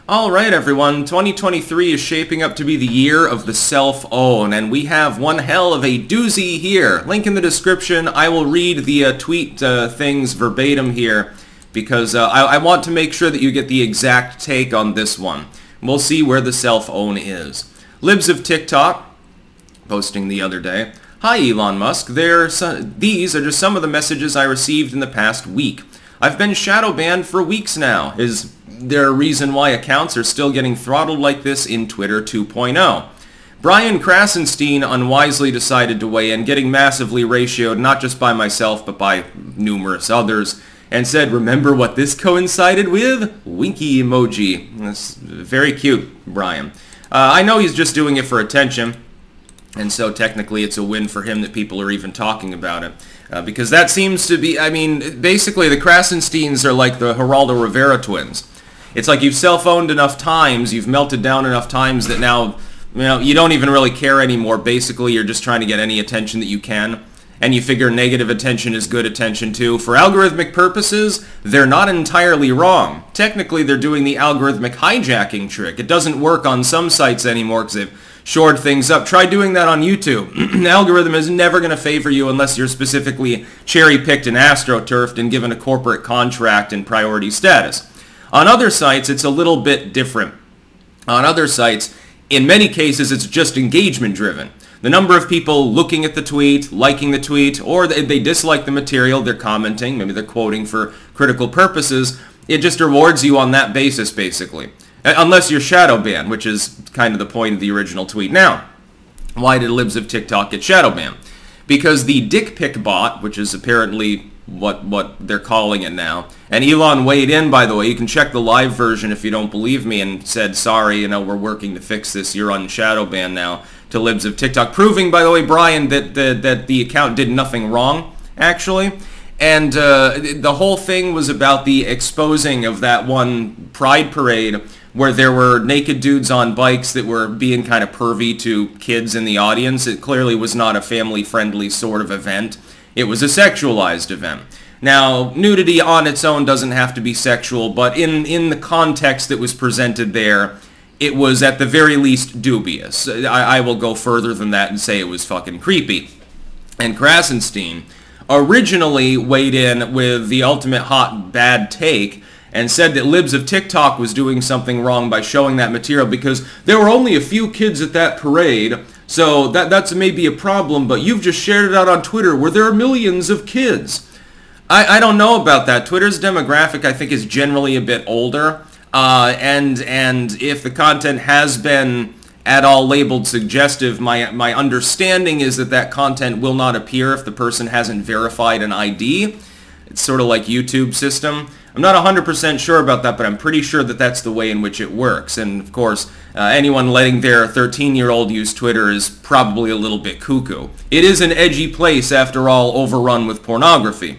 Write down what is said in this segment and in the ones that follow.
Alright everyone, 2023 is shaping up to be the year of the self-own, and we have one hell of a doozy here. Link in the description. I will read the tweet things verbatim here, because I want to make sure that you get the exact take on this one. We'll see where the self-own is. Libs of TikTok, posting the other day. Hi Elon Musk, these are just some of the messages I received in the past week. I've been shadow banned for weeks now. Is there a reason why accounts are still getting throttled like this in Twitter 2.0? Brian Krassenstein unwisely decided to weigh in, getting massively ratioed not just by myself but by numerous others, and said, remember what this coincided with? Winky emoji. That's very cute, Brian. I know he's just doing it for attention, and so technically it's a win for him that people are even talking about it. Because that seems to be, I mean, basically the Krassensteins are like the Geraldo Rivera twins. It's like you've self-owned enough times, you've melted down enough times that now, you don't even really care anymore. Basically, you're just trying to get any attention that you can. And you figure negative attention is good attention too. For algorithmic purposes, they're not entirely wrong. Technically, they're doing the algorithmic hijacking trick. It doesn't work on some sites anymore because they've shored things up. Try doing that on YouTube. The algorithm is never going to favor you unless you're specifically cherry-picked and astroturfed and given a corporate contract and priority status. On other sites, it's a little bit different. On other sites, in many cases, it's just engagement-driven. The number of people looking at the tweet, liking the tweet, or they dislike the material, they're commenting, maybe they're quoting for critical purposes, it just rewards you on that basis, basically. Unless you're shadow banned, which is kind of the point of the original tweet. Now, why did Libs of TikTok get shadow banned? Because the dick pic bot, which is apparently what they're calling it now, and Elon weighed in, by the way. You can check the live version if you don't believe me, and said, sorry, we're working to fix this, you're on shadow ban now, to Libs of TikTok, proving, by the way, Brian, that the account did nothing wrong, actually. And the whole thing was about the exposing of that one pride parade where there were naked dudes on bikes that were being kind of pervy to kids in the audience. It clearly was not a family-friendly sort of event. It was a sexualized event. Now, nudity on its own doesn't have to be sexual, but in the context that was presented there, it was at the very least dubious. I will go further than that and say it was fucking creepy. And Krassenstein originally weighed in with the ultimate hot bad take and said that Libs of TikTok was doing something wrong by showing that material because there were only a few kids at that parade, so that's maybe a problem, but you've just shared it out on Twitter where there are millions of kids. I don't know about that. Twitter's demographic, I think, is generally a bit older, and if the content has been at all labeled suggestive, my understanding is that content will not appear if the person hasn't verified an ID. It's sort of like YouTube system. I'm not 100% sure about that, but I'm pretty sure that that's the way in which it works. And of course, anyone letting their 13-year-old use Twitter is probably a little bit cuckoo. It is an edgy place, after all, overrun with pornography.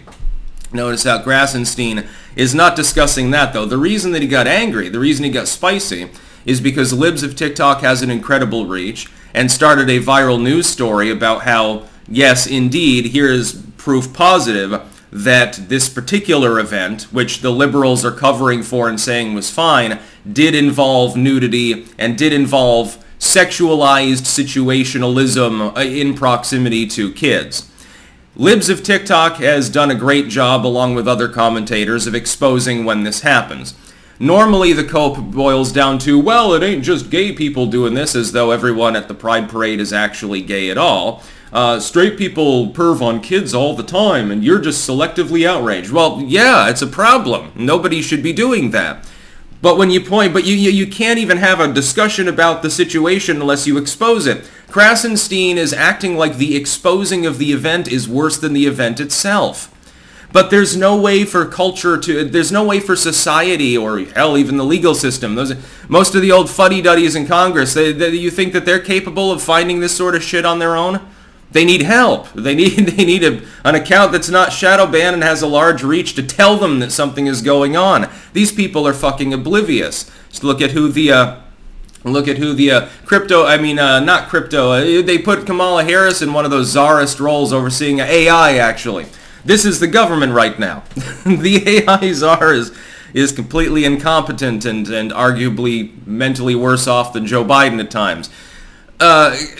Notice how Krassenstein is not discussing that, though. The reason that he got angry, the reason he got spicy, is because Libs of TikTok has an incredible reach and started a viral news story about how, yes, indeed, here is proof positive that this particular event, which the liberals are covering for and saying was fine, did involve nudity and did involve sexualized situationalism in proximity to kids. Libs of TikTok has done a great job, along with other commentators, of exposing when this happens. Normally the cope boils down to, well, it ain't just gay people doing this, as though everyone at the Pride Parade is actually gay at all. Straight people perv on kids all the time, and you're just selectively outraged. Well, yeah, it's a problem. Nobody should be doing that. But when you point, you can't even have a discussion about the situation unless you expose it. Krassenstein is acting like the exposing of the event is worse than the event itself. But there's no way for culture to, there's no way for society, or hell, even the legal system. Most of the old fuddy-duddies in Congress, you think that they're capable of finding this sort of shit on their own? They need help. They need an account that's not shadow banned and has a large reach to tell them that something is going on. These people are fucking oblivious. Just look at who the they put Kamala Harris in one of those czarist roles overseeing AI, actually. This is the government right now. The AI czar is completely incompetent and arguably mentally worse off than Joe Biden at times.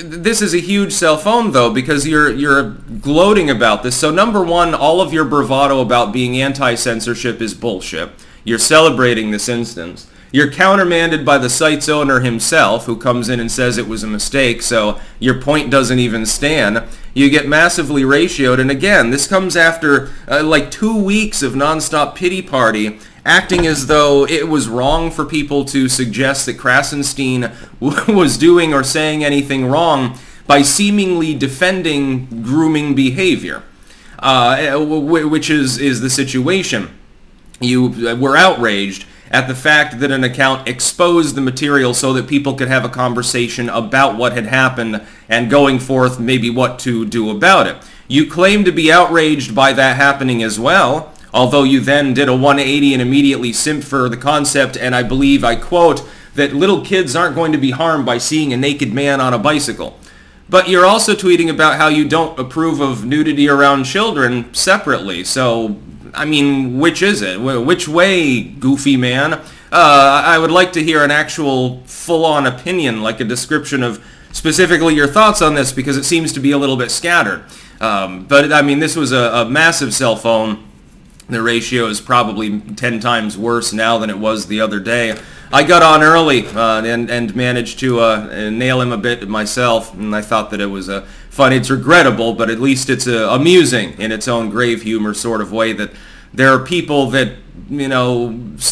This is a huge cell phone, though, because you're gloating about this. So number one, all of your bravado about being anti-censorship is bullshit. You're celebrating this instance. You're countermanded by the site's owner himself, who comes in and says it was a mistake, so your point doesn't even stand. You get massively ratioed, and again, this comes after like 2 weeks of nonstop pity party, acting as though it was wrong for people to suggest that Krassenstein was doing or saying anything wrong by seemingly defending grooming behavior, which is the situation. You were outraged at the fact that an account exposed the material so that people could have a conversation about what had happened and going forth maybe what to do about it. You claim to be outraged by that happening as well, although you then did a 180 and immediately simped for the concept, and I believe, I quote, that little kids aren't going to be harmed by seeing a naked man on a bicycle. But you're also tweeting about how you don't approve of nudity around children separately, so I mean, which is it? Which way, goofy man? I would like to hear an actual full-on opinion, like a description of specifically your thoughts on this, because it seems to be a little bit scattered. But, I mean, this was a massive cell phone. The ratio is probably 10 times worse now than it was the other day. I got on early and managed to nail him a bit myself, and I thought that it was fun. It's regrettable, but at least it's amusing in its own grave humor sort of way that there are people that, you know,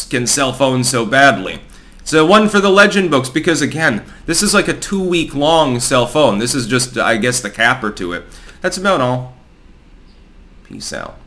can cell phone so badly. So one for the legend books, because again, this is like a 2-week long cell phone. This is just, I guess, the capper to it. That's about all. Peace out.